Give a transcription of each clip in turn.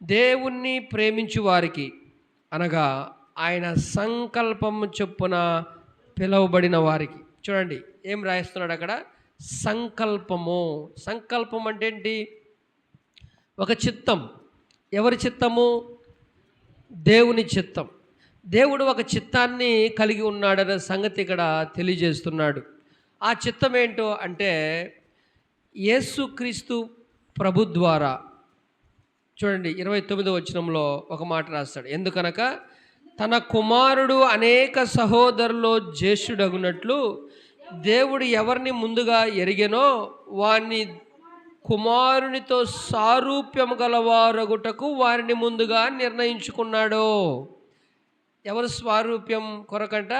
దేవుణ్ణి ప్రేమించు వారికి, అనగా ఆయన సంకల్పము చొప్పున పిలువబడిన వారికి. చూడండి ఏం రాయిస్తున్నాడు అక్కడ, సంకల్పము. సంకల్పం అంటే ఏంటి? ఒక చిత్తం. ఎవరి చిత్తము? దేవుని చిత్తం. దేవుడు ఒక చిత్తాన్ని కలిగి ఉన్నాడనే సంగతి ఇక్కడ తెలియజేస్తున్నాడు. ఆ చిత్తం ఏంటో అంటే యేసుక్రీస్తు ప్రభు ద్వారా. చూడండి 29వ వచనంలో ఒక మాట రాస్తాడు, ఎందుకనగా తన కుమారుడు అనేక సహోదరులో జ్యేష్ఠుడగునట్లు దేవుడు ఎవరిని ముందుగా ఎరిగెనో వారిని కుమారునితో సారూప్యము గలవారగుటకు వారిని ముందుగా నిర్ణయించుకున్నాడు. ఎవరు స్వారూప్యం కొరకంట?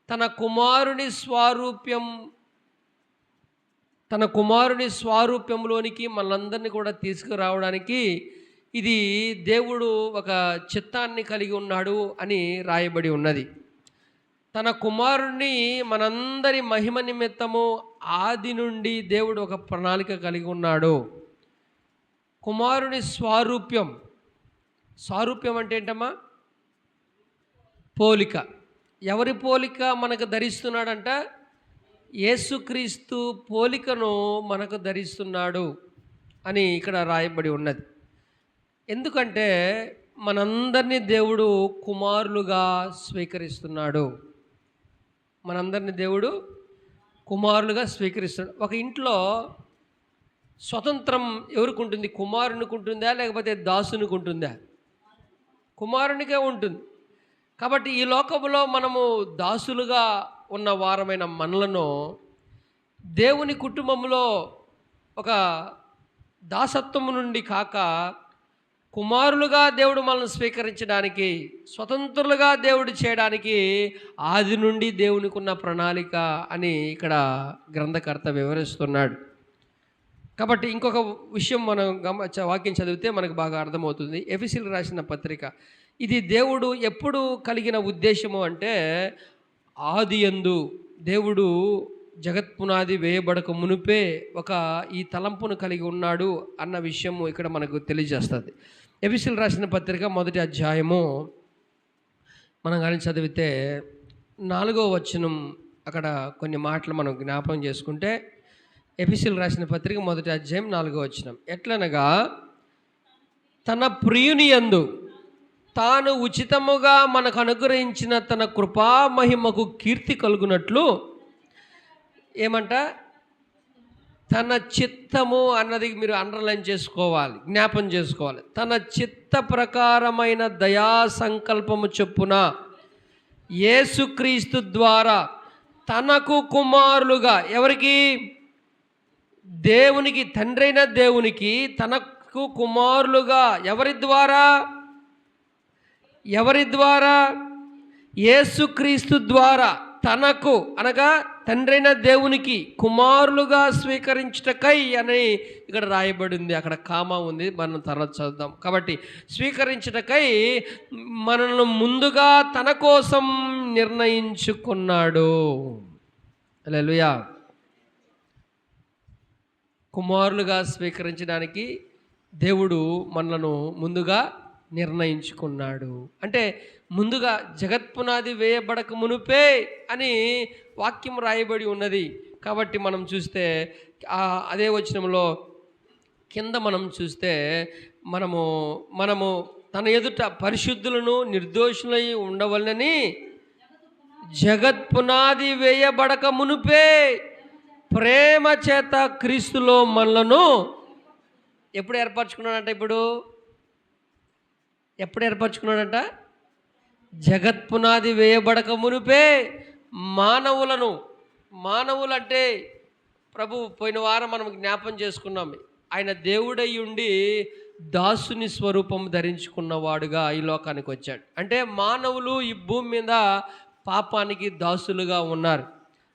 తన కుమారుని స్వారూప్యంలోనికి మనందరినీ కూడా తీసుకురావడానికి ఇది దేవుడు ఒక చిత్తాన్ని కలిగి ఉన్నాడు అని రాయబడి ఉన్నది. తన కుమారుణ్ణి మనందరి మహిమ నిమిత్తము ఆది నుండి దేవుడు ఒక ప్రణాళిక కలిగి ఉన్నాడు. కుమారుని స్వారూప్యం అంటే ఏంటమ్మా? పోలిక. ఎవరి పోలిక మనకు ధరిస్తున్నాడంట? యేసుక్రీస్తు పోలికను మనకు ధరిస్తున్నాడు అని ఇక్కడ రాయబడి ఉన్నది. ఎందుకంటే మనందరినీ దేవుడు కుమారులుగా స్వీకరిస్తున్నాడు. మనందరినీ దేవుడు కుమారులుగా స్వీకరిస్తున్నాడు. ఒక ఇంట్లో స్వతంత్రం ఎవరికి ఉంటుంది? కుమారునికి ఉంటుందా లేకపోతే దాసునికి ఉంటుందా? కుమారునికే ఉంటుంది. కాబట్టి ఈ లోకంలో మనము దాసులుగా ఉన్న వారమైన మనలను దేవుని కుటుంబంలో ఒక దాసత్వము నుండి కాక కుమారులుగా దేవుడు మనల్ని స్వీకరించడానికి, స్వతంత్రులుగా దేవుడు చేయడానికి ఆది నుండి దేవునికి ఉన్న ప్రణాళిక అని ఇక్కడ గ్రంథకర్త వివరిస్తున్నాడు. కాబట్టి ఇంకొక విషయం మనం వాక్యం చదివితే మనకు బాగా అర్థమవుతుంది. ఎఫెసీయులకు రాసిన పత్రిక, ఇది దేవుడు ఎప్పుడు కలిగిన ఉద్దేశము అంటే ఆదియందు దేవుడు జగత్పునాది వేయబడక మునిపే ఈ తలంపును కలిగి ఉన్నాడు అన్న విషయము ఇక్కడ మనకు తెలియజేస్తుంది. ఎఫెసీయులకు రాసిన పత్రిక 1వ అధ్యాయము మనం కానీ చదివితే 4వ వచనం, అక్కడ కొన్ని మాటలు మనం జ్ఞాపకం చేసుకుంటే, ఎఫెసీయులకు రాసిన పత్రిక 1వ అధ్యాయం 4వ వచనం, ఎట్లనగా తన ప్రియుని యందు తాను ఉచితముగా మనకు అనుగ్రహించిన తన కృపా మహిమకు కీర్తి కలుగునట్లు, ఏమంట? తన చిత్తము అన్నది మీరు అండర్లైన్ చేసుకోవాలి, జ్ఞాపం చేసుకోవాలి. తన చిత్త ప్రకారమైన దయా సంకల్పము చొప్పున యేసుక్రీస్తు ద్వారా తనకు కుమారులుగా, ఎవరికి? దేవునికి, తండ్రైన దేవునికి తనకు కుమారులుగా. ఎవరి ద్వారా? యేసుక్రీస్తు ద్వారా తనకు, అనగా తండ్రైన దేవునికి కుమారులుగా స్వీకరించుటకై అని ఇక్కడ రాయబడింది. అక్కడ కామా ఉంది, మనం తర్వాత చదువుదాం. కాబట్టి స్వీకరించుటకై మనల్ని ముందుగా తన కోసం నిర్ణయించుకున్నాడు. హల్లెలూయా. కుమారులుగా స్వీకరించడానికి దేవుడు మనలను ముందుగా నిర్ణయించుకున్నాడు. అంటే ముందుగా జగత్పునాది వేయబడక మునుపే అని వాక్యం రాయబడి ఉన్నది. కాబట్టి మనం చూస్తే అదే వచనంలో కింద మనం చూస్తే మనము తన ఎదుట పరిశుద్ధులను నిర్దోషులై ఉండవలనని జగత్పునాది వేయబడక మునుపే ప్రేమ చేత క్రీస్తులో మనలను ఎప్పుడు ఏర్పరచుకున్నాడంట? ఎప్పుడు ఏర్పరచుకున్నాడంట? జగత్పునాది వేయబడక మునిపే మానవులు అంటే ప్రభు పోయిన వారం మనం జ్ఞాపం చేసుకున్నాం. ఆయన దేవుడై ఉండి దాసుని స్వరూపం ధరించుకున్నవాడుగా ఈ లోకానికి వచ్చాడు. అంటే మానవులు ఈ భూమి మీద పాపానికి దాసులుగా ఉన్నారు,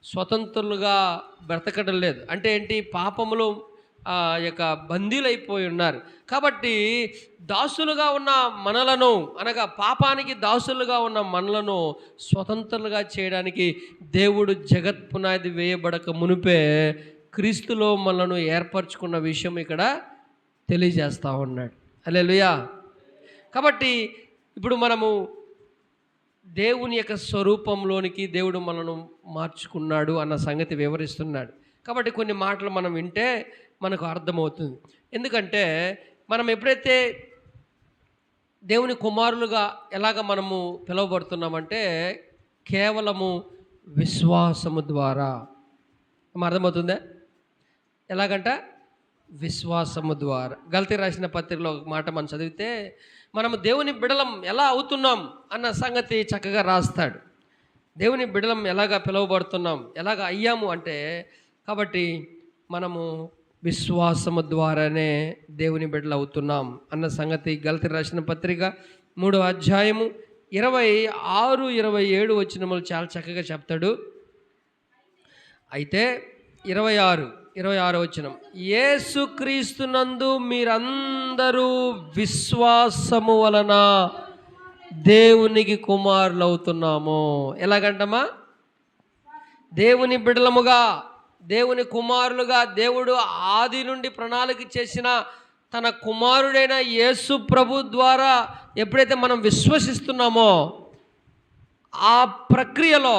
స్వతంత్రులుగా బ్రతకడం లేదు. అంటే ఏంటి? పాపములో యొక్క బందీలైపోయి ఉన్నారు. కాబట్టి దాసులుగా ఉన్న మనలను, అనగా పాపానికి దాసులుగా ఉన్న మనలను స్వతంత్రులుగా చేయడానికి దేవుడు జగత్పునాది వేయబడక మునిపే క్రీస్తులో మనలను ఏర్పరచుకున్న విషయం ఇక్కడ తెలియజేస్తూ ఉన్నాడు. హల్లెలూయా. కాబట్టి ఇప్పుడు మనము దేవుని యొక్క స్వరూపంలోనికి దేవుడు మనను మార్చుకున్నాడు అన్న సంగతి వివరిస్తున్నాడు. కాబట్టి కొన్ని మాటలు మనం వింటే మనకు అర్థమవుతుంది. ఎందుకంటే మనం ఎప్పుడైతే దేవుని కుమారులుగా ఎలాగ మనము పిలువబడుతున్నామంటే కేవలము విశ్వాసము ద్వారా. అర్థమవుతుందా? ఎలాగంట? విశ్వాసము ద్వారా. గలతీ రాసిన పత్రికలో ఒక మాట మనం చదివితే మనము దేవుని బిడలం ఎలా అవుతున్నాం అన్న సంగతి చక్కగా రాస్తాడు. దేవుని బిడలం ఎలాగా పిలువబడుతున్నాం, ఎలాగ అయ్యాము అంటే, కాబట్టి మనము విశ్వాసము ద్వారానే దేవుని బిడ్డలు అవుతున్నాం అన్న సంగతి గలతీ రాసిన పత్రిక 3వ అధ్యాయము 26, 27 వచనములు చాలా చక్కగా చెప్తాడు. అయితే 26 వచనం, యేసుక్రీస్తునందు మీరందరూ విశ్వాసము వలన దేవునికి కుమారులు అవుతున్నాము. ఎలాగంటమా? దేవుని బిడ్డలముగా, దేవుని కుమారులుగా దేవుడు ఆది నుండి ప్రణాళిక చేసిన తన కుమారుడైన యేసు ప్రభు ద్వారా ఎప్పుడైతే మనం విశ్వసిస్తున్నామో ఆ ప్రక్రియలో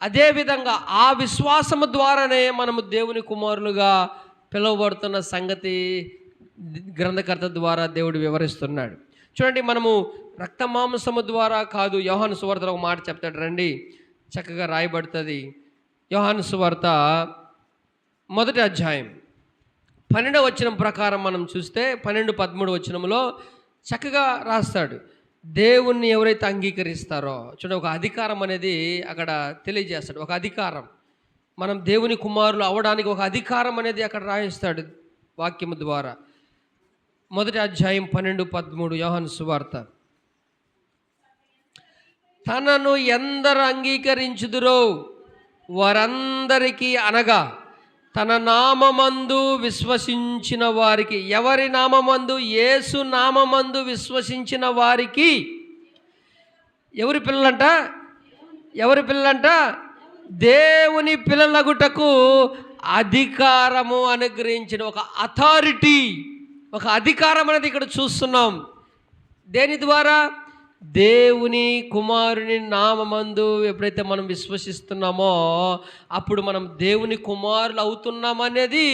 అదేవిధంగా ఆ విశ్వాసము ద్వారానే మనము దేవుని కుమారులుగా పిలువబడుతున్న సంగతి గ్రంథకర్త ద్వారా దేవుడు వివరిస్తున్నాడు. చూడండి, మనము రక్త మాంసము ద్వారా కాదు. యోహాను సువార్తలో ఒక మాట చెప్తాడు, రండి, చక్కగా రాయబడుతుంది. యోహాను సువార్త 1వ అధ్యాయం 12వ వచనం ప్రకారం మనం చూస్తే 12-13 వచనంలో చక్కగా రాస్తాడు. దేవుణ్ణి ఎవరైతే అంగీకరిస్తారో, చూడండి, ఒక అధికారం అనేది అక్కడ తెలియజేస్తాడు. ఒక అధికారం, మనం దేవుని కుమారులు అవ్వడానికి ఒక అధికారం అనేది అక్కడ రాయిస్తాడు వాక్యము ద్వారా. 1వ అధ్యాయం 12-13 యోహాను సువార్త. తనను ఎందరు అంగీకరించుదురో వారందరికీ, అనగా తన నామమందు విశ్వసించిన వారికి, ఎవరి నామమందు? యేసు నామమందు విశ్వసించిన వారికి. ఎవరి పిల్లలంట? దేవుని పిల్లలగుటకు అధికారము అనుగ్రహించిన ఒక అథారిటీ, ఒక అధికారం అనేది ఇక్కడ చూస్తున్నాం. దేని ద్వారా? దేవుని కుమారుని నామమందు ఎప్పుడైతే మనం విశ్వసిస్తున్నామో అప్పుడు మనం దేవుని కుమారులు అవుతున్నామనేది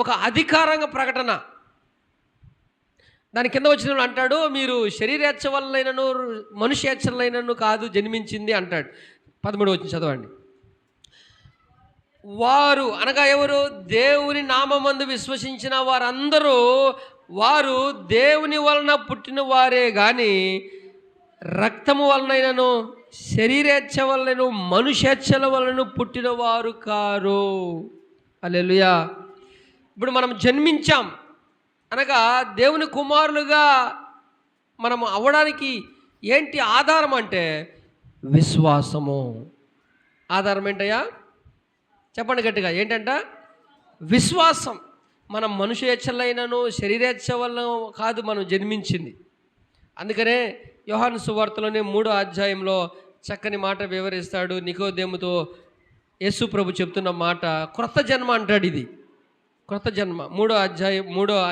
ఒక అధికారంగా ప్రకటన. దాని కింద వచ్చిన అంటాడు, మీరు శరీరేచ్ఛ వల్లైనను మనుష్యేచ్ఛలైనను కాదు జన్మించింది అంటాడు. 13 వచనం చదవండి. వారు అనగా ఎవరు? దేవుని నామమందు విశ్వసించిన వారందరూ వారు దేవుని వలన పుట్టిన వారే కానీ రక్తము వలనైనను శరీరేచ్ఛ వలనను మనుష్యేచ్ఛల వలన పుట్టిన వారు కారు. హల్లెలూయా. ఇప్పుడు మనం జన్మించాం అనగా దేవుని కుమారులుగా మనము అవ్వడానికి ఏంటి ఆధారం అంటే విశ్వాసము. ఆధారం ఏంటయ్యా? చెప్పండి గట్టిగా. ఏంటంట? విశ్వాసం. మనం మనుష్యేచ్ఛలైనను శరీరేచ్ఛ వల్ల కాదు మనం జన్మించింది. అందుకనే యోహాను సువార్తలోనే 3వ అధ్యాయంలో చక్కని మాట వివరిస్తాడు. నికోదేముతో యేసు ప్రభు చెప్తున్న మాట క్రొత్త జన్మ అంటాడు. ఇది క్రొత్త జన్మ. 3వ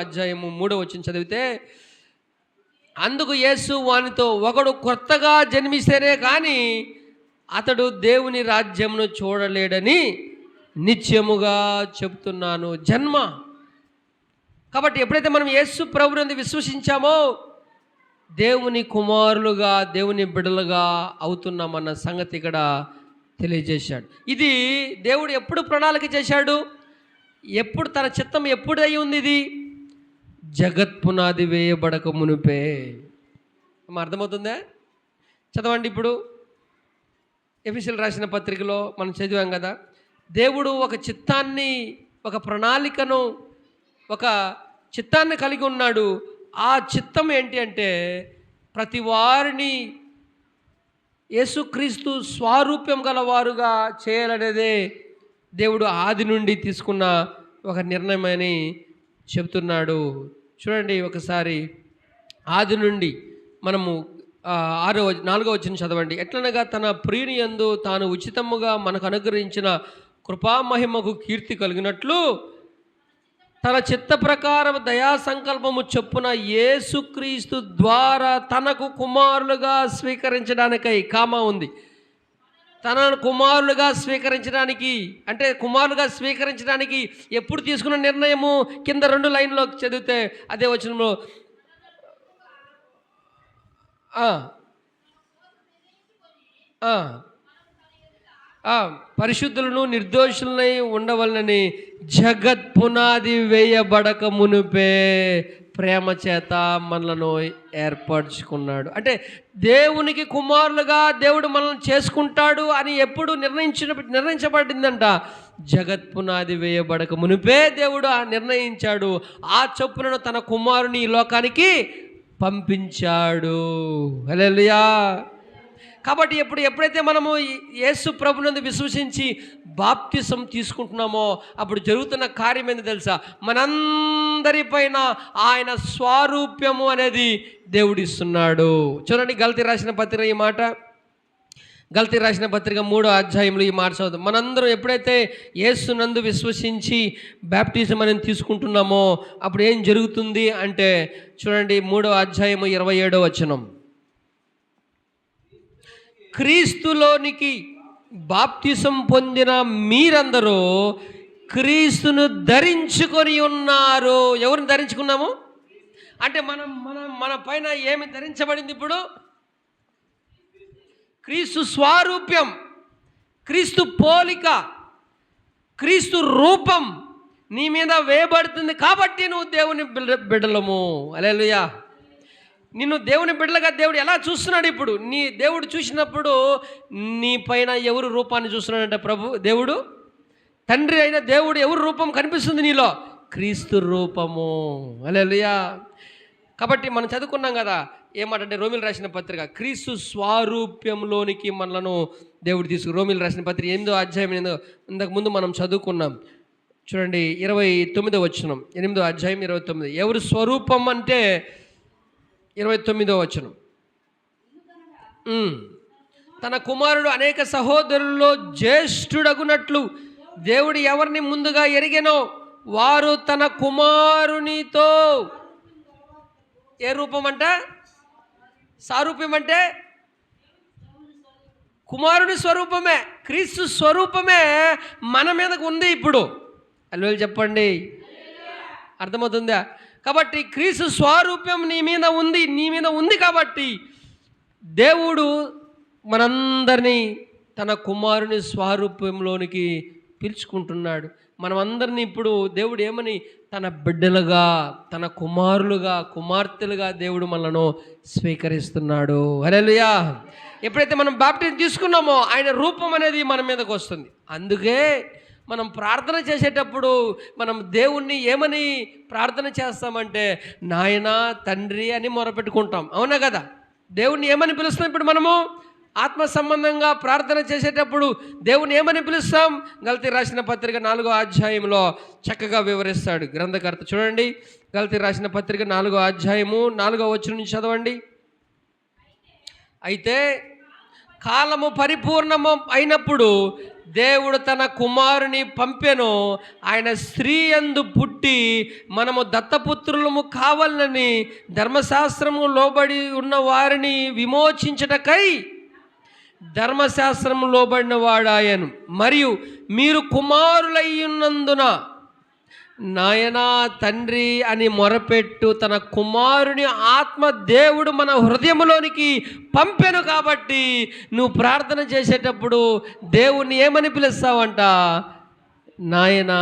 అధ్యాయము 3వ వచనం చదివితే, అందుకు యేసు వానితో, ఒకడు కొత్తగా జన్మిస్తేనే కానీ అతడు దేవుని రాజ్యమును చూడలేడని నిత్యముగా చెప్తున్నాను. జన్మ. కాబట్టి ఎప్పుడైతే మనం యేసు ప్రభువుని విశ్వసించామో దేవుని కుమారులుగా, దేవుని బిడ్డలుగా అవుతున్నామన్న సంగతి ఇక్కడ తెలియజేశాడు. ఇది దేవుడు ఎప్పుడు ప్రణాళిక చేశాడు? ఎప్పుడు తన చిత్తం ఎప్పుడు అయి ఉంది? ఇది జగత్పునాది వేయబడక మునిపే. అర్థమవుతుందా? చదవండి. ఇప్పుడు ఎఫెసీయులకు రాసిన పత్రికలో మనం చదివాం కదా, దేవుడు ఒక చిత్తాన్ని, ఒక ప్రణాళికను, ఒక చిత్తాన్ని కలిగి ఉన్నాడు. ఆ చిత్తం ఏంటి అంటే ప్రతి వారిని యేసుక్రీస్తు స్వారూప్యం గలవారుగా చేయాలనేదే దేవుడు ఆది నుండి తీసుకున్న ఒక నిర్ణయమని చెప్తున్నాడు. చూడండి ఒకసారి ఆది నుండి మనము 4వ వచనం చదవండి. ఎట్లనగా తన ప్రియుని యందు తాను ఉచితముగా మనకు అనుగ్రహించిన కృపామహిమకు కీర్తి కలిగినట్లు తన చిత్త ప్రకారం దయా సంకల్పము చొప్పున యేసుక్రీస్తు ద్వారా తనకు కుమారులుగా స్వీకరించడానికై కామా ఉంది. తన కుమారులుగా స్వీకరించడానికి అంటే కుమారులుగా స్వీకరించడానికి ఎప్పుడు తీసుకున్న నిర్ణయము? కింద 2 లైన్లో చదివితే అదే వచనంలో పరిశుద్ధులను నిర్దోషులనై ఉండవలనని జగత్ పునాది వేయబడక మునుపే ప్రేమ చేత మనలను ఏర్పరచుకున్నాడు. దేవునికి కుమారులుగా దేవుడు మనల్ని చేసుకుంటాడు అని ఎప్పుడు నిర్ణయించబడిందంట? జగత్ పునాది వేయబడక మునుపే దేవుడు నిర్ణయించాడు. ఆ చొప్పున తన కుమారుని ఈ లోకానికి పంపించాడు. హల్లెలూయా. కాబట్టి ఎప్పుడైతే మనము యేసు ప్రభునందు విశ్వసించి బాప్తిసం తీసుకుంటున్నామో అప్పుడు జరుగుతున్న కార్యం ఏందో తెలుసా? మనందరిపైన ఆయన స్వారూప్యము అనేది దేవుడిస్తున్నాడు. చూడండి, గలతీ రాసిన పత్రిక ఈ మాట, గలతీ రాసిన పత్రిక 3వ అధ్యాయంలో ఈ మాట చదువుతాం. మనందరం ఎప్పుడైతే యేసునందు విశ్వసించి బాప్టిజం అనేది తీసుకుంటున్నామో అప్పుడు ఏం జరుగుతుంది అంటే చూడండి, 3వ అధ్యాయము 27వ వచనం. క్రీస్తులోనికి బాప్తిసం పొందిన మీరందరూ క్రీస్తును ధరించుకొని ఉన్నారు. ఎవరిని ధరించుకున్నాము అంటే మన పైన ఏమి ధరించబడింది? ఇప్పుడు క్రీస్తు స్వరూప్యం, క్రీస్తు పోలిక, క్రీస్తు రూపం నీ మీద వేయబడుతుంది. కాబట్టి నువ్వు దేవుని బిడ్డలము. హల్లెలూయా. నిన్ను దేవుని బిడ్డలుగా దేవుడు ఎలా చూస్తున్నాడు? ఇప్పుడు నీ దేవుడు చూసినప్పుడు నీ పైన ఎవరు రూపాన్ని చూస్తున్నాడంటే దేవుడు తండ్రి అయిన దేవుడు ఎవరు రూపం కనిపిస్తుంది నీలో? క్రీస్తు రూపము. హల్లెలూయా. కాబట్టి మనం చదువుకున్నాం కదా, ఏమంటే రోమిలు రాసిన పత్రిక క్రీస్తు స్వరూప్యంలోనికి మనలను దేవుడు రోమిలు రాసిన పత్రిక 8వ అధ్యాయం ఇంతకు ముందు మనం చదువుకున్నాం. చూడండి 29వ వచనం, 8వ అధ్యాయం 29. ఎవరు స్వరూపం అంటే 29వ వచనం. తన కుమారుడు అనేక సహోదరుల్లో జ్యేష్ఠుడగునట్లు దేవుడు ఎవరిని ముందుగా ఎరిగెనో వారు తన కుమారునితో ఏ రూపం అంటే? సారూప్యం అంటే కుమారుని స్వరూపమే, క్రీస్తు స్వరూపమే మన మీదకు ఉంది ఇప్పుడు. అల్లు చెప్పండి, అర్థమవుతుందా? కాబట్టి క్రీస్తు స్వరూప్యం నీ మీద ఉంది కాబట్టి దేవుడు మనందరినీ తన కుమారుని స్వరూపంలోనికి పిలుచుకుంటున్నాడు. మనమందరినీ ఇప్పుడు దేవుడు ఏమని? తన బిడ్డలుగా, తన కుమారులుగా, కుమార్తెలుగా దేవుడు మనలను స్వీకరిస్తున్నాడు. హల్లెలూయా. ఎప్పుడైతే మనం బాప్టిజం తీసుకున్నామో ఆయన రూపం అనేది మన మీదకి వస్తుంది. అందుకే మనం ప్రార్థన చేసేటప్పుడు మనం దేవుణ్ణి ఏమని ప్రార్థన చేస్తామంటే నాయనా, తండ్రి అని మొరపెట్టుకుంటాం. అవునా కదా? దేవుణ్ణి ఏమని పిలుస్తాం? ఇప్పుడు మనము ఆత్మ సంబంధంగా ప్రార్థన చేసేటప్పుడు దేవుని ఏమని పిలుస్తాం? గలతీ రాసిన పత్రిక 4వ అధ్యాయంలో చక్కగా వివరిస్తాడు గ్రంథకర్త. చూడండి, గలతీ రాసిన పత్రిక 4వ అధ్యాయము 4వ వచనం నుంచి చదవండి. అయితే కాలము పరిపూర్ణము అయినప్పుడు దేవుడు తన కుమారుని పంపెను. ఆయన స్త్రీ యందు పుట్టి మనము దత్తపుత్రులము కావాలని ధర్మశాస్త్రము లోబడి ఉన్న వారిని విమోచించుటకై ధర్మశాస్త్రము లోబడిన వాడాయను. మరియు మీరు కుమారులయ్యున్నందున నాయనా, తండ్రి అని మొరపెట్టు తన కుమారుని ఆత్మ దేవుడు మన హృదయంలోనికి పంపెను. కాబట్టి నువ్వు ప్రార్థన చేసేటప్పుడు దేవుణ్ణి ఏమని పిలుస్తావంట? నాయనా,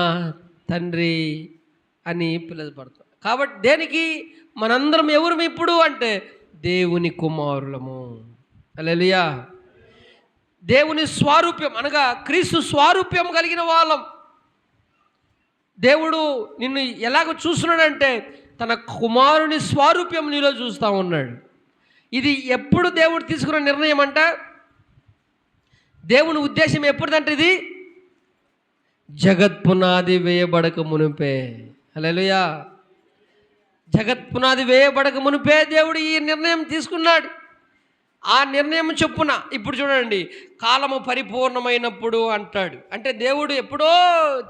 తండ్రి అని పిలువబడతావు. కాబట్టి దేనికి? మనందరం ఎవరు ఇప్పుడు అంటే దేవుని కుమారులము. హల్లెలూయా. దేవుని స్వరూప్యం అనగా క్రీస్తు స్వరూప్యం కలిగిన వాళ్ళం. దేవుడు నిన్ను ఎలాగ చూస్తున్నాడంటే తన కుమారుని స్వరూప్యం నీలో చూస్తూ ఉన్నాడు. ఇది ఎప్పుడు దేవుడు తీసుకున్న నిర్ణయం అంట? దేవుని ఉద్దేశం ఎప్పుడుదంటే ఇది జగత్ పునాది వేయబడక మునిపే. హల్లెలూయా. జగత్ పునాది వేయబడక మునిపే దేవుడు ఈ నిర్ణయం తీసుకున్నాడు. ఆ నిర్ణయం చొప్పున ఇప్పుడు చూడండి, కాలము పరిపూర్ణమైనప్పుడు అంటాడు. అంటే దేవుడు ఎప్పుడో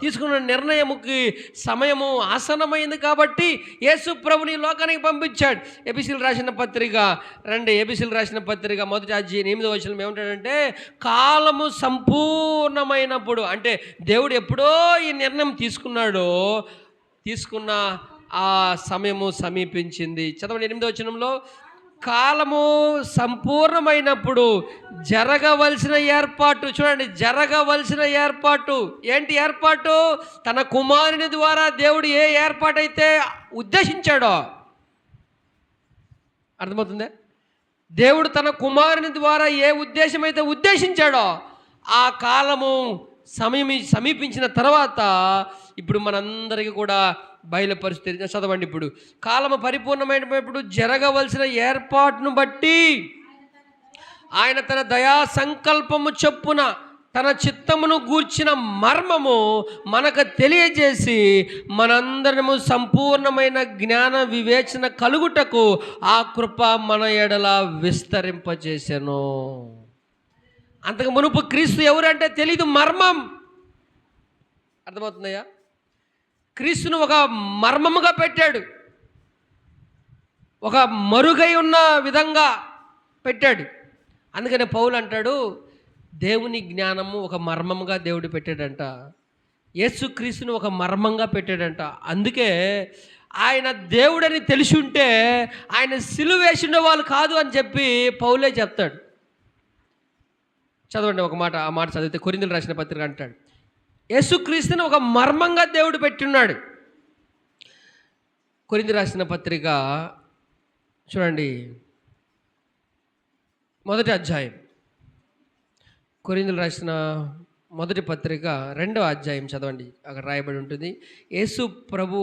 తీసుకున్న నిర్ణయముకి సమయము ఆసన్నమైంది కాబట్టి యేసు ప్రభుని లోకానికి పంపించాడు. ఎబిసిలు రాసిన పత్రిక ఎబిసిలు రాసిన పత్రిక 1వ అధ్యాయం 8వ వచనం ఏమంటాడంటే, కాలము సంపూర్ణమైనప్పుడు, అంటే దేవుడు ఎప్పుడో ఈ నిర్ణయం తీసుకున్న ఆ సమయము సమీపించింది. చదవండి 8వ వచనంలో, కాలము సంపూర్ణమైనప్పుడు జరగవలసిన ఏర్పాటు, చూడండి, జరగవలసిన ఏర్పాటు ఏంటి? ఏర్పాటు తన కుమారుని ద్వారా దేవుడు ఏ ఏర్పాటైతే ఉద్దేశించాడో, అర్థమవుతుందా? దేవుడు తన కుమారుని ద్వారా ఏ ఉద్దేశం అయితే ఉద్దేశించాడో ఆ కాలము సమీపించిన తర్వాత ఇప్పుడు మనందరికీ కూడా బయలుపరిస్థితి. చదవండి ఇప్పుడు, కాలము పరిపూర్ణమైనప్పుడు జరగవలసిన ఏర్పాటును బట్టి ఆయన తన దయా సంకల్పము చొప్పున తన చిత్తమును గూర్చిన మర్మము మనకు తెలియజేసి మనందరము సంపూర్ణమైన జ్ఞాన వివేచన కలుగుటకు ఆ కృప మన ఎడల విస్తరింపజేసెను. అంతకు మునుపు క్రీస్తు ఎవరంటే తెలీదు, మర్మం. అర్థమవుతుందయ్యా? క్రీస్తును ఒక మర్మముగా పెట్టాడు, ఒక మరుగై ఉన్న విధంగా పెట్టాడు. అందుకనే పౌలు అంటాడు, దేవుని జ్ఞానము ఒక మర్మముగా దేవుడు పెట్టాడంట, యేసుక్రీస్తును ఒక మర్మంగా పెట్టాడంట. అందుకే ఆయన దేవుడని తెలిసి ఉంటే ఆయన సిలువ వేసిన వాళ్ళు కాదు అని చెప్పి పౌలే చెప్తాడు. చదవండి ఒక మాట, ఆ మాట చదివితే కొరింథీయులకు రాసిన పత్రిక అంటాడు, యేసుక్రీస్తుని ఒక మర్మంగా దేవుడు పెట్టున్నాడు. కొరింథీయులకు రాసిన పత్రిక చూడండి, 1వ అధ్యాయం, కొరింథీయులకు రాసిన 1వ పత్రిక 2వ అధ్యాయం చదవండి. అక్కడ రాయబడి ఉంటుంది, యేసు ప్రభు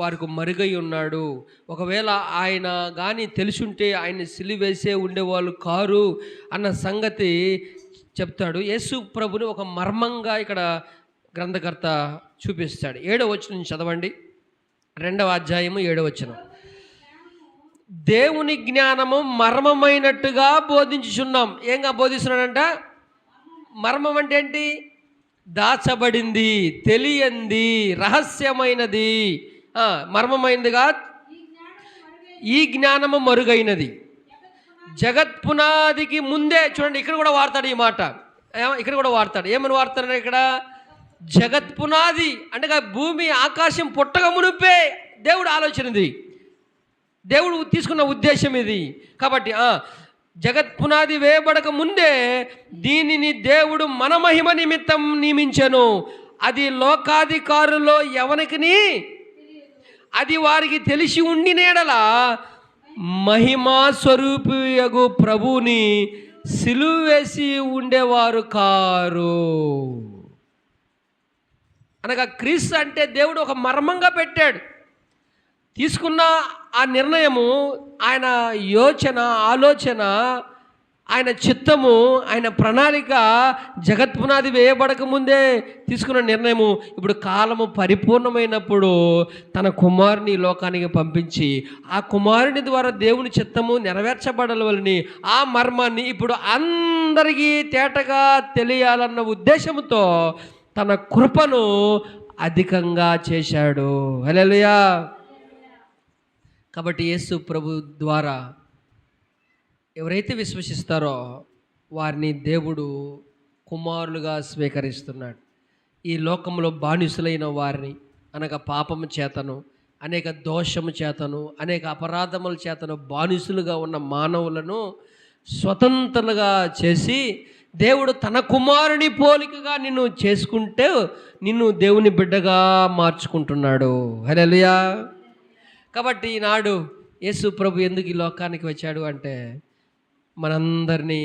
వారికి మరుగై ఉన్నాడు, ఒకవేళ ఆయన కానీ తెలుసుంటే ఆయన సిలువేసే ఉండేవాళ్ళు కారు అన్న సంగతి చెప్తాడు. యేసు ప్రభుని ఒక మర్మంగా ఇక్కడ గ్రంథకర్త చూపిస్తాడు. 7వ వచనం చదవండి, 2వ అధ్యాయము 7వ వచనం. దేవుని జ్ఞానము మర్మమైనట్టుగా బోధించుచున్నాం. ఏంగా బోధిస్తున్నాడంట? మర్మం అంటే ఏంటి? దాచబడింది, తెలియంది, రహస్యమైనది, మర్మమైనదిగా ఈ జ్ఞానము మరుగైనది. జగత్ పునాదికి ముందే, చూడండి ఇక్కడ కూడా వాడతాడు ఈ మాట, ఇక్కడ కూడా వాడతాడు. ఏమని వాడతాడు ఇక్కడ? జగత్ పునాది అంటే భూమి ఆకాశం పుట్టక మునిపే దేవుడు ఆలోచనది, దేవుడు తీసుకున్న ఉద్దేశం ఇది. కాబట్టి జగత్ పునాది వేయబడక ముందే దీనిని దేవుడు మన మహిమ నిమిత్తం నియమించెను. అది లోకాధికారుల్లో ఎవరికిని అది వారికి తెలిసి ఉండినేడల మహిమా స్వరూపియగు ప్రభువుని సిలువ వేసి ఉండేవారు కారు. అనగా క్రీస్తు అంటే దేవుడు ఒక మర్మంగా పెట్టాడు. తీసుకున్న ఆ నిర్ణయము, ఆయన ఆలోచన, ఆయన చిత్తము, ఆయన ప్రణాళిక జగత్పునాది వేయబడక ముందే తీసుకున్న నిర్ణయము ఇప్పుడు కాలము పరిపూర్ణమైనప్పుడు తన కుమారుని లోకానికి పంపించి ఆ కుమారుని ద్వారా దేవుని చిత్తము నెరవేర్చబడాలని ఆ మర్మాన్ని ఇప్పుడు అందరికీ తేటగా తెలియాలన్న ఉద్దేశంతో తన కృపను అధికంగా చేశాడు. హల్లెలూయా. కాబట్టి యేసు ప్రభు ద్వారా ఎవరైతే విశ్వసిస్తారో వారిని దేవుడు కుమారులుగా స్వీకరిస్తున్నాడు. ఈ లోకంలో బానిసులైన వారిని, అనగా పాపము చేతను, అనేక దోషము చేతను, అనేక అపరాధముల చేతను బానిసులుగా ఉన్న మానవులను స్వతంత్రులుగా చేసి దేవుడు తన కుమారుని పోలికగా నిన్ను చేసుకుంటే నిన్ను దేవుని బిడ్డగా మార్చుకుంటున్నాడు. హల్లెలూయా. కాబట్టి ఈనాడు యేసు ప్రభు ఎందుకు ఈ లోకానికి వచ్చాడు అంటే మనందరినీ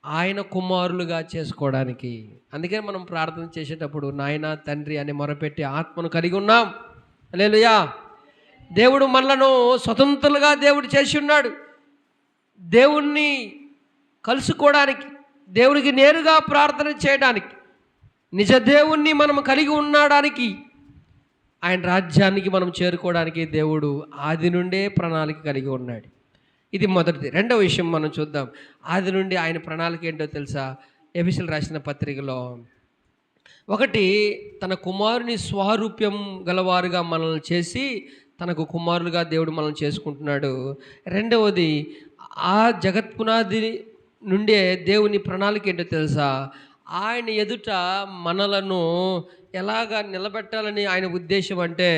ఆయన కుమారులుగా చేసుకోవడానికి. అందుకే మనం ప్రార్థన చేసేటప్పుడు నాయన తండ్రి అని మొరపెట్టి ఆత్మను కలిగి ఉన్నాం. హల్లెలూయా. దేవుడు మనలను స్వతంత్రులుగా దేవుడు చేసి ఉన్నాడు. దేవుణ్ణి కలుసుకోవడానికి, దేవునికి నేరుగా ప్రార్థన చేయడానికి, నిజ దేవుణ్ణి మనం కలిగి ఉండడానికి, ఆయన రాజ్యానికి మనం చేరుకోవడానికి దేవుడు ఆది నుండే ప్రణాళిక కలిగి ఉన్నాడు. ఇది మొదటిది. రెండవ విషయం మనం చూద్దాం. ఆది నుండి ఆయన ప్రణాళిక ఏంటో తెలుసా? ఎఫెసీయులకు రాసిన పత్రికలో ఒకటి, తన కుమారుని స్వారూప్యం గలవారుగా మనల్ని చేసి తనకు కుమారులుగా దేవుడు మనల్ని చేసుకుంటున్నాడు. రెండవది, ఆ జగత్పునాది నుండే దేవుని ప్రణాళిక ఏంటో తెలుసా? ఆయన ఎదుట మనలను ఎలాగా నిలబెట్టాలని ఆయన ఉద్దేశం అంటే,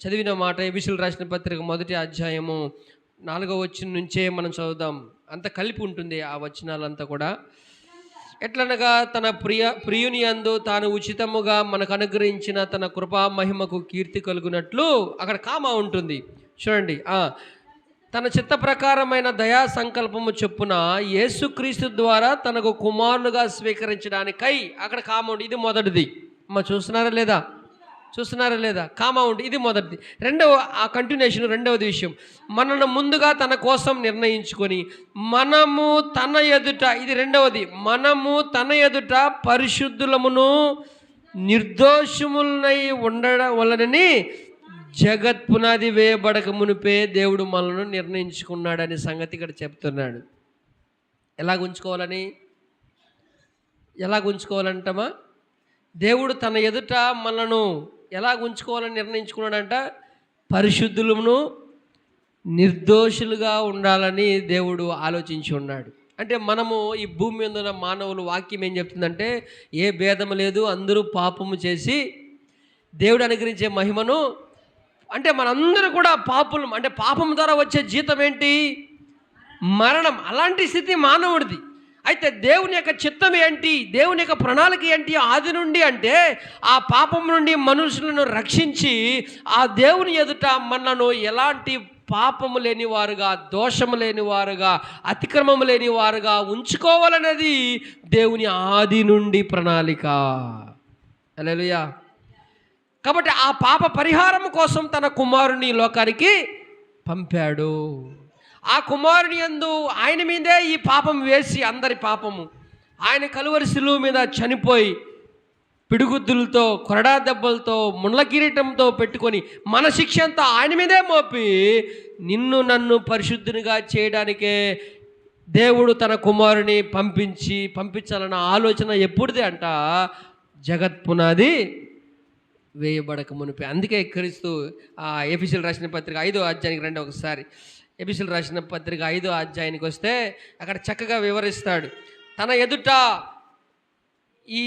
చదివిన మాట ఎఫెసీయులకు రాసిన పత్రిక 1వ అధ్యాయము 4వ వచనం నుంచే మనం చదువుదాం. అంత కలిపి ఉంటుంది ఆ వచనాలంతా కూడా. ఎట్లనగా తన ప్రియుని యందు తాను ఉచితముగా మనకు అనుగ్రహించిన తన కృపా మహిమకు కీర్తి కలుగునట్లు, అక్కడ కామా ఉంటుంది చూడండి. తన చిత్త ప్రకారమైన దయా సంకల్పము చొప్పున యేసుక్రీస్తు ద్వారా తనకు కుమారులుగా స్వీకరించడానికై, అక్కడ కామా ఉంది. ఇది మొదటిది. చూస్తున్నారా లేదా? కామా ఉంది. ఇది మొదటిది. రెండవ ఆ కంటిన్యూషన్, రెండవది విషయం, మనను ముందుగా తన కోసం నిర్ణయించుకొని మనము తన ఎదుట, ఇది రెండవది, మనము తన ఎదుట పరిశుద్ధులమును నిర్దోషములనై ఉండడం వలనని జగత్ పునాది వేయబడక మునిపే దేవుడు మనల్ని నిర్ణయించుకున్నాడనే సంగతి ఇక్కడ చెప్తున్నాడు. ఎలాగుంచుకోవాలంటమా? దేవుడు తన ఎదుట మనను ఎలాగుంచుకోవాలని నిర్ణయించుకున్నాడంట? పరిశుద్ధులను నిర్దోషులుగా ఉండాలని దేవుడు ఆలోచించి ఉన్నాడు. అంటే మనము ఈ భూమి మీద ఉన్న మానవులు, వాక్యం ఏం చెప్తుందంటే, ఏ భేదము లేదు, అందరూ పాపము చేసి దేవుడు అనుగ్రహించే మహిమను, అంటే మనందరూ కూడా పాపులు. అంటే పాపం ద్వారా వచ్చే జీతం ఏంటి? మరణం. అలాంటి స్థితి మానవుడిది. అయితే దేవుని యొక్క చిత్తం ఏంటి, దేవుని యొక్క ప్రణాళిక ఏంటి ఆది నుండి అంటే, ఆ పాపం నుండి మనుషులను రక్షించి ఆ దేవుని ఎదుట మనను ఎలాంటి పాపము లేనివారుగా, దోషము లేనివారుగా, అతిక్రమము లేనివారుగా ఉంచుకోవాలనేది దేవుని ఆది నుండి ప్రణాళిక. హల్లెలూయా. కాబట్టి ఆ పాప పరిహారం కోసం తన కుమారుని లోకానికి పంపాడు. ఆ కుమారుని యందు ఆయన మీదే ఈ పాపం వేసి, అందరి పాపము, ఆయన కలువరి శిలువ మీద చనిపోయి పిడుగుద్దులతో, కొరడా దెబ్బలతో, ముండ్ల కిరీటంతో పెట్టుకొని మన శిక్ష అంతా ఆయన మీదే మోపి నిన్ను నన్ను పరిశుద్ధునిగా చేయడానికే దేవుడు తన కుమారుని పంపించాలన్న ఆలోచన ఎప్పుడుదే అంట? జగత్ పునాది వేయబడక మునిపే. అందుకే క్రీస్తు ఎఫెసీయులకు రాసిన పత్రిక 5వ అధ్యాయానికి రండి ఒకసారి. ఎఫెసీయులకు రాసిన పత్రిక 5వ అధ్యాయానికి వస్తే అక్కడ చక్కగా వివరిస్తాడు. తన ఎదుట ఈ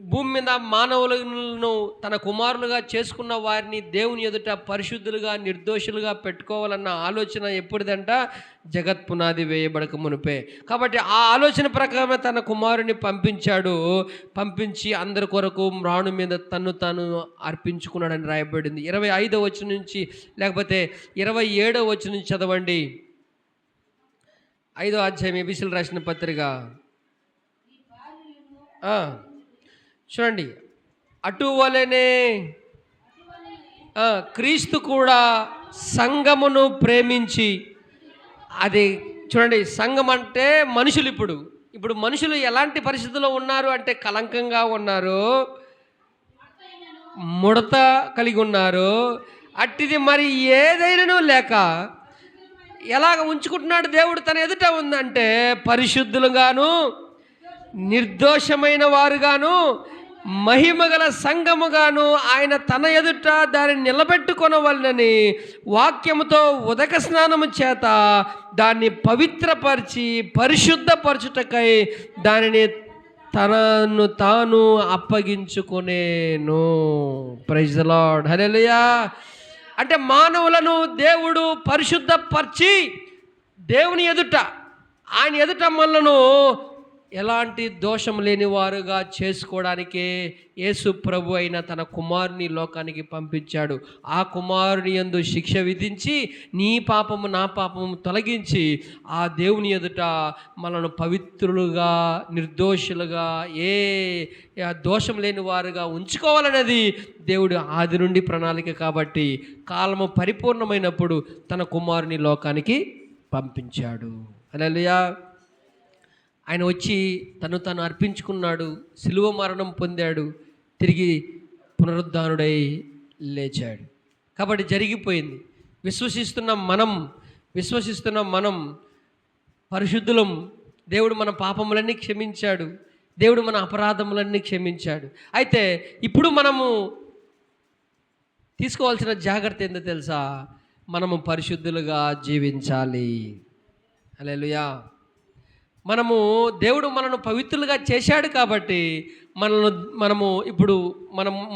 భూమి మీద మానవులను తన కుమారులుగా చేసుకున్న వారిని దేవుని ఎదుట పరిశుద్ధులుగా, నిర్దోషులుగా పెట్టుకోవాలన్న ఆలోచన ఎప్పుడుదంట? జగత్ పునాది వేయబడక మునిపే. కాబట్టి ఆ ఆలోచన ప్రకారమే తన కుమారుని పంపించి అందరి కొరకు మ్రాణు మీద తను తాను అర్పించుకున్నాడని రాయబడింది. 25వ వచనం నుంచి, లేకపోతే 27వ వచనం నుంచి చదవండి. 5వ అధ్యాయం ఎఫెసీయులకు రాసిన పత్రిక. చూడండి, అటువలనే క్రీస్తు కూడా సంఘమును ప్రేమించి, అది చూడండి, సంఘం అంటే మనుషులు. ఇప్పుడు మనుషులు ఎలాంటి పరిస్థితుల్లో ఉన్నారు అంటే, కలంకంగా ఉన్నారు, ముడత కలిగి ఉన్నారు. అట్టిది మరి ఏదైనాను లేక ఎలాగ ఉంచుకుంటున్నాడు దేవుడు తన ఎదుట ఉందంటే, పరిశుద్ధులుగాను నిర్దోషమైన వారుగాను మహిమగల సంఘముగాను ఆయన తన ఎదుట దానిని నిలబెట్టుకొనవలనని వాక్యముతో ఉదక స్నానము చేత దాన్ని పవిత్రపరిచి పరిశుద్ధపరచుటకై దానిని తనను తాను అప్పగించుకొనేను. Praise the Lord. హల్లెలూయా. అంటే మానవులను దేవుడు పరిశుద్ధపరిచి దేవుని ఎదుట, ఆయన ఎదుట మనలను ఎలాంటి దోషం లేని వారుగా చేసుకోవడానికే యేసు ప్రభు అయిన తన కుమారుని లోకానికి పంపించాడు. ఆ కుమారుని యందు శిక్ష విధించి నీ పాపము నా పాపము తొలగించి ఆ దేవుని ఎదుట మనను పవిత్రులుగా, నిర్దోషులుగా, ఏ దోషం లేని వారుగా ఉంచుకోవాలనేది దేవుడు ఆది నుండి ప్రణాళిక. కాబట్టి కాలము పరిపూర్ణమైనప్పుడు తన కుమారుని లోకానికి పంపించాడు. హల్లెలూయా. ఆయన వచ్చి తను అర్పించుకున్నాడు, శిలువ మరణం పొందాడు, తిరిగి పునరుద్ధానుడై లేచాడు. కాబట్టి జరిగిపోయింది. విశ్వసిస్తున్న మనం పరిశుద్ధులం. దేవుడు మన పాపములన్నీ క్షమించాడు. దేవుడు మన అపరాధములన్నీ క్షమించాడు. అయితే ఇప్పుడు మనము తీసుకోవాల్సిన జాగ్రత్త ఏందో తెలుసా? మనము పరిశుద్ధులుగా జీవించాలి. హల్లెలూయా. మనము దేవుడు మనను పవిత్రులుగా చేశాడు కాబట్టి మనము ఇప్పుడు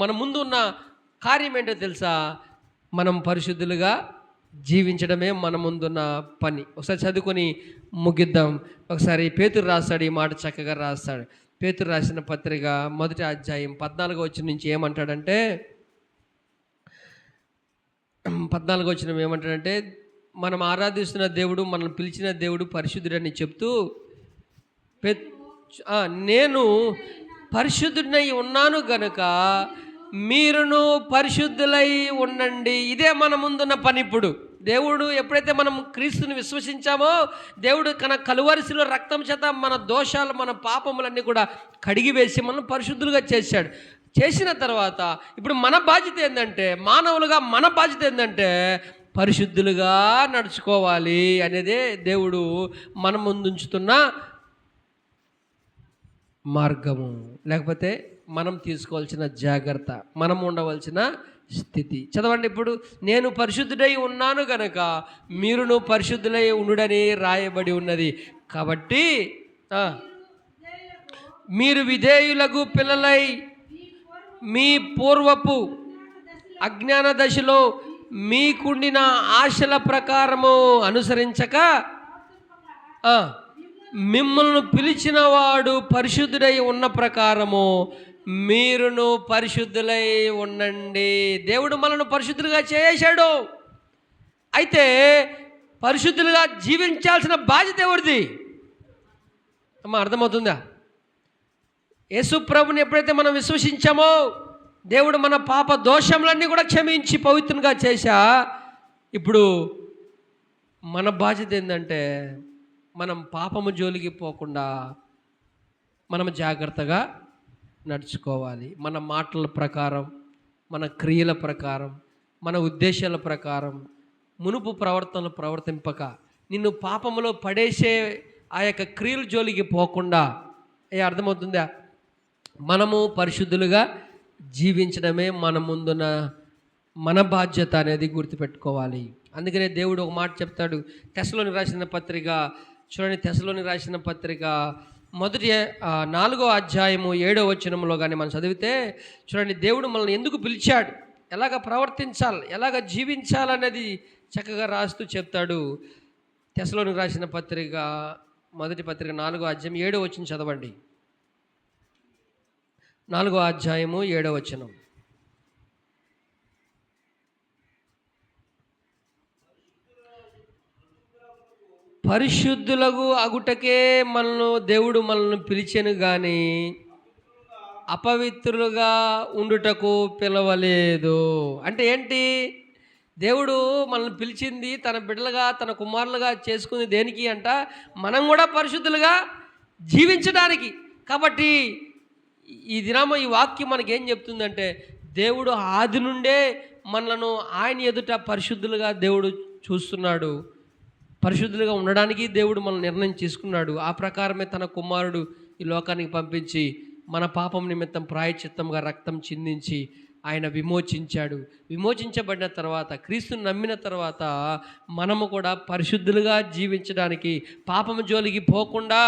మన ముందు ఉన్న కార్యం ఏంటో తెలుసా? మనం పరిశుద్ధులుగా జీవించడమే మన ముందున్న పని. ఒకసారి చదువుకొని ముగిద్దాం. ఒకసారి పేతురు రాస్తాడు, ఈ మాట చక్కగా రాస్తాడు. పేతురు రాసిన పత్రిక 1వ అధ్యాయం 14వ వచనం నుంచి ఏమంటాడంటే, 14వ వచనం ఏమంటాడంటే, మనం ఆరాధిస్తున్న దేవుడు, మనల్ని పిలిచిన దేవుడు పరిశుద్ధుడని చెప్తూ, నేను పరిశుద్ధుడినై ఉన్నాను గనుక మీరును పరిశుద్ధులై ఉండండి. ఇదే మన ముందున్న పని. ఇప్పుడు దేవుడు ఎప్పుడైతే మనం క్రీస్తుని విశ్వసించామో, దేవుడు కలువరిశిలో రక్తం చేత మన దోషాలు, మన పాపములన్నీ కూడా కడిగివేసి మనం పరిశుద్ధులుగా చేశాడు. చేసిన తర్వాత ఇప్పుడు మన బాధ్యత ఏంటంటే, మానవులుగా మన బాధ్యత ఏంటంటే పరిశుద్ధులుగా నడుచుకోవాలి అనేదే దేవుడు మన ముందుంచుతున్న మార్గము. లేకపోతే మనం తీసుకోవాల్సిన జాగ్రత్త, మనం ఉండవలసిన స్థితి. చదవండి ఇప్పుడు. నేను పరిశుద్ధుడై ఉన్నాను గనక మీరును పరిశుద్ధులై ఉండుడని రాయబడి ఉన్నది. కాబట్టి మీరు విధేయులకు పిల్లలై మీ పూర్వపు అజ్ఞాన దశలో మీకుండిన ఆశల ప్రకారము అనుసరించక మిమ్మల్ని పిలిచిన వాడు పరిశుద్ధుడై ఉన్న ప్రకారము మీరును పరిశుద్ధులై ఉండండి. దేవుడు మనల్ని పరిశుద్ధులుగా చేశాడు. అయితే పరిశుద్ధులుగా జీవించాల్సిన బాధ్యత ఎవరిది? అమ్మ, అర్థమవుతుందా? యేసు ప్రభుని ఎప్పుడైతే మనం విశ్వసించామో, దేవుడు మన పాప దోషములన్నీ కూడా క్షమించి పవిత్రంగా చేశా. ఇప్పుడు మన బాధ్యత ఏంటంటే, మనం పాపము జోలికి పోకుండా మనం జాగ్రత్తగా నడుచుకోవాలి. మన మాటల ప్రకారం, మన క్రియల ప్రకారం, మన ఉద్దేశాల ప్రకారం మునుపు ప్రవర్తనలు ప్రవర్తింపక నిన్ను పాపములో పడేసే ఆ యొక్క క్రియల జోలికి పోకుండా, అర్థమవుతుందా? మనము పరిశుద్ధులుగా జీవించడమే మన ముందున్న మన బాధ్యత అనేది గుర్తుపెట్టుకోవాలి. అందుకనే దేవుడు ఒక మాట చెప్తాడు. తెస్సలోనికి రాసిన పత్రిక చూడండి. తెస్సలోనికి రాసిన పత్రిక 4వ అధ్యాయము 7వ వచనంలో కానీ మనం చదివితే చూడండి, దేవుడు మనల్ని ఎందుకు పిలిచాడు, ఎలాగ ప్రవర్తించాలి, ఎలాగ జీవించాలనేది చక్కగా రాస్తూ చెప్తాడు. తెస్సలోనికి రాసిన పత్రిక, మొదటి పత్రిక 4వ అధ్యాయం 7వ వచనం చదవండి. 4వ అధ్యాయము 7వ వచనం. పరిశుద్ధులకు అగుటకే దేవుడు మనల్ని పిలిచెను కానీ అపవిత్రులుగా ఉండుటకు పిలవలేదు. అంటే ఏంటి? దేవుడు మనల్ని పిలిచింది తన బిడ్డలుగా, తన కుమారులుగా చేసుకుంది దేనికి అంట? మనం కూడా పరిశుద్ధులుగా జీవించడానికి. కాబట్టి ఈ దినము ఈ వాక్యం మనకేం చెప్తుందంటే, దేవుడు ఆది నుండే మనలను ఆయన ఎదుట పరిశుద్ధులుగా దేవుడు చూస్తున్నాడు. పరిశుద్ధులుగా ఉండడానికి దేవుడు మనల్ని నిర్ణయం చేసుకున్నాడు. ఆ ప్రకారమే తన కుమారుడు ఈ లోకానికి పంపించి మన పాపం నిమిత్తం ప్రాయశ్చిత్తంగా రక్తం చిందించి ఆయన విమోచించాడు. విమోచించబడిన తర్వాత, క్రీస్తుని నమ్మిన తర్వాత మనము కూడా పరిశుద్ధులుగా జీవించడానికి, పాపము జోలికి పోకుండా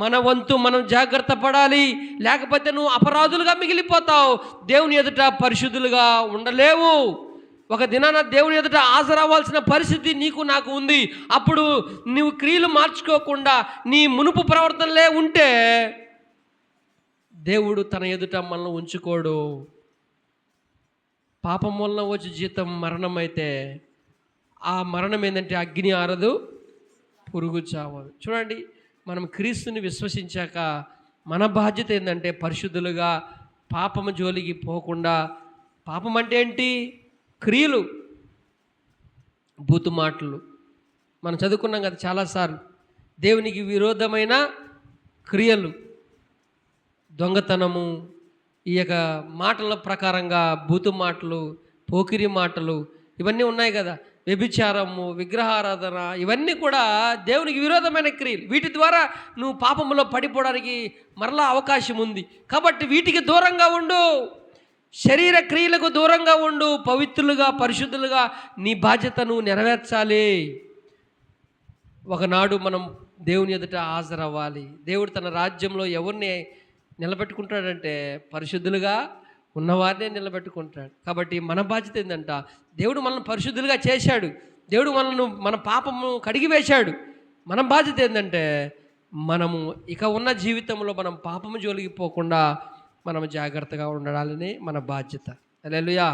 మన వంతు మనం జాగ్రత్త పడాలి. లేకపోతే నువ్వు అపరాధులుగా మిగిలిపోతావు. దేవుని ఎదుట పరిశుద్ధులుగా ఉండలేవు. ఒక దినాన దేవుని ఎదుట హాజరవ్వాల్సిన పరిస్థితి నీకు నాకు ఉంది. అప్పుడు నువ్వు క్రియలు మార్చుకోకుండా నీ మునుపు ప్రవర్తనలే ఉంటే దేవుడు తన ఎదుట మనల్ని ఉంచుకోడు. పాపం వలన వచ్చే జీతం మరణం అయితే, ఆ మరణం ఏంటంటే అగ్ని ఆరదు, పురుగు చావదు. చూడండి, మనం క్రీస్తుని విశ్వసించాక మన బాధ్యత ఏంటంటే పరిశుద్ధులుగా పాపము జోలికి పోకుండా. పాపం అంటే ఏంటి? క్రియలు, బూతు మాటలు. మనం చదువుకున్నాం కదా చాలాసార్లు. దేవునికి విరోధమైన క్రియలు, దొంగతనము, ఈ యొక్క మాటల ప్రకారంగా బూతు మాటలు, పోకిరి మాటలు, ఇవన్నీ ఉన్నాయి కదా. వ్యభిచారము, విగ్రహారాధన, ఇవన్నీ కూడా దేవునికి విరోధమైన క్రియలు. వీటి ద్వారా నువ్వు పాపములో పడిపోవడానికి మరలా అవకాశం ఉంది. కాబట్టి వీటికి దూరంగా ఉండు, శరీర క్రియలకు దూరంగా ఉండు, పవిత్రులుగా పరిశుద్ధులుగా నీ బాధ్యత నువ్వు నెరవేర్చాలి. ఒకనాడు మనం దేవుని ఎదుట హాజరవ్వాలి. దేవుడు తన రాజ్యంలో ఎవరిని నిలబెట్టుకుంటాడంటే పరిశుద్ధులుగా ఉన్నవారినే నిలబెట్టుకుంటాడు. కాబట్టి మన బాధ్యత ఏంటంట, దేవుడు మనల్ని పరిశుద్ధులుగా చేశాడు, దేవుడు మన పాపము కడిగివేశాడు. మన బాధ్యత ఏంటంటే మనము ఇక ఉన్న జీవితంలో మనం పాపము జోలికి పోకుండా మనం జాగ్రత్తగా ఉండాలని మన బాధ్యత. హల్లెలూయా.